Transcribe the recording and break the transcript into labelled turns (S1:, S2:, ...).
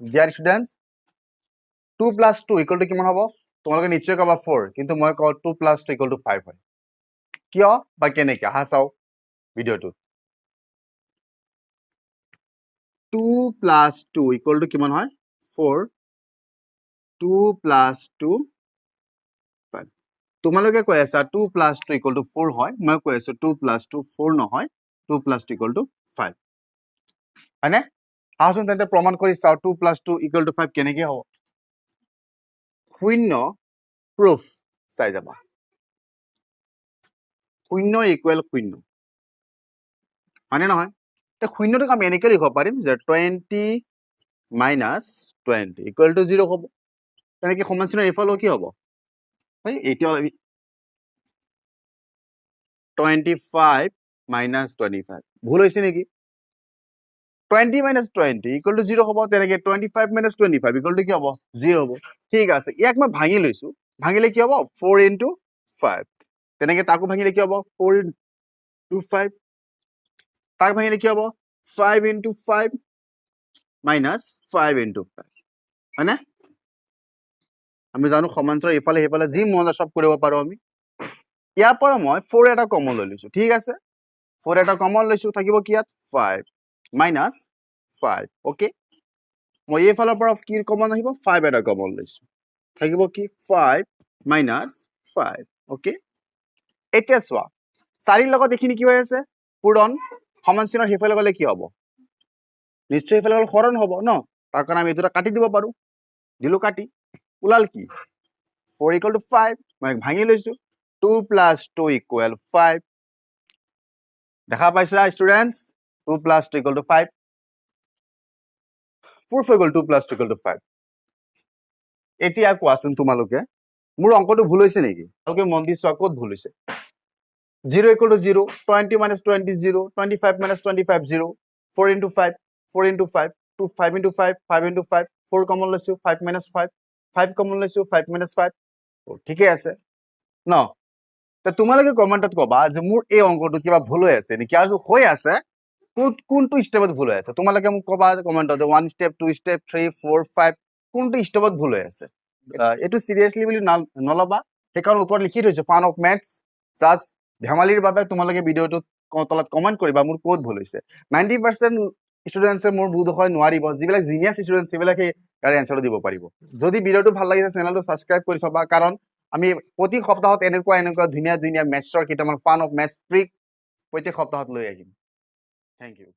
S1: dear students 2 + 2 = কিমান হ'ব তোমালোকে নিশ্চয় ক'বা 4 কিন্তু মই কওঁ 2 + 2 = 5 হয় কিয় বা কেনেকৈ আহা চাও ভিডিঅ'টো 2 + 2 = কিমান হয় 4 2 + 2 5 তোমালোকে কৈ আছা 2 + 2 = 4 হয় মই কৈ আছো 2 + 2 4 নহয় 2 + 2 = 5 হয়নে আহচোন তেন্তে প্ৰমাণ কৰি চাও 2 + 2 = 5 কেনেকৈ হ'ব শূন্য proof চাই যাবা শূন্য ইকুৱেল শূন্য মানে নহয় তে শূন্যটোক আমি এনেকৈ লিখিব পাৰিম যে 20 - 20 = 0 হ'ব তেনেকৈ সমানচিনৰ এইফালেও কি হ'ব এতিয়া 25 - 25 ভুল হৈছে নেকি 20 - 20 = 0 হ'ব তেনেকৈ 25 - 25 = কি হ'ব 0 হ'ব ঠিক আছে ইয়াক মই ভাঙি লৈছো ভাঙিলে কি হ'ব 4 * 5 তেনেকৈ তাকো ভাঙিলে কি হ'ব 4 * 5 তাক ভাঙিলে কি হ'ব 5 * 5 - 5 * 5 হয়নে আমি জানো সমান্তৰাল ইফালে সিফালে যি মন যায় সব কৰিব পাৰো আমি ইয়াৰ পৰা মই 4 এটা কমন লৈ লৈছো ঠিক আছে 4 এটা কমন লৈছো থাকিব কি ইয়াত 5 - 5 ওকে মই এইফালৰ পৰা কি কমন আহিব 5 এটা কমন লৈছো থাকিব কি 5 - 5 ওকে এতিয়া চোৱা 4 লগত এইখিনি কি হৈ আছে পূৰণ সমানচিনৰ সিফালে গ'লে কি হ'ব নিশ্চয় ইফালে গ'লে হৰণ হ'ব ন তাৰ কাৰণে আমি এইটো কাটি দিব পাৰো দিলো কাটি ওলাল কি 4 = 5 মই ভাঙি লৈছো 2 + 2 = 5 দেখা পাইছা ষ্টুডেন্টস 2 + 2 = 5 proof হৈ গ'ল 2 + 2 = 5 এতিয়া কোৱাচোন তোমালোকে মোৰ অংকটো ভুল হৈছে নেকি তোমালোকে মন দি চোৱা ক'ত ভুল হৈছে 0 = 0 20 - 20 0 25 - 25 0 4 * 5 4 * 5 2 5 * 5 5 * 5 4 কমন লৈছো 5 - 5 5 কমন লৈছো 5 - 5 ঠিকে আছে ন তে তোমালোকে কমেন্টত কবা যে মোৰ এই অংকটো কিবা ভুল হৈ আছে নেকি আৰু হৈ আছে কোনটো স্টেপত ভুল হৈ আছে তোমালোকে মোক কবা কমেন্টত 1 স্টেপ 2 স্টেপ 3 4 5 কোনটো স্টেপত ভুল হৈ আছে এটো সিৰিয়াসলি বুলি নলবা সেইকাৰণে ওপৰত লিখি থৈছো ফান অফ ম্যাথছ জাস্ট ধেমালিৰ বাবে তোমালোকে ভিডিওটো তলত কমেন্ট কৰিবা মোৰ ক'ত ভুল হৈছে 90% ষ্টুডেন্টছে মোৰ বুধ হয় নোৱাৰিব যিবিলাক জিনিয়াস ষ্টুডেন্টছ সেইবিলাকে ইয়াৰ এনসাৰটো দিব পাৰিব যদি ভিডিওটো ভাল লাগিছে চেনেলটো সাবস্ক্ৰাইব কৰি থবা কাৰণ আমি প্ৰতি সপ্তাহত এনেকুৱা ধুনীয়া ধুনীয়া ম্যাথছৰ কেইটামান ফান অফ ম্যাথছ ট্ৰিক প্ৰতি সপ্তাহত লৈ আহিম থ্যাংক ইউ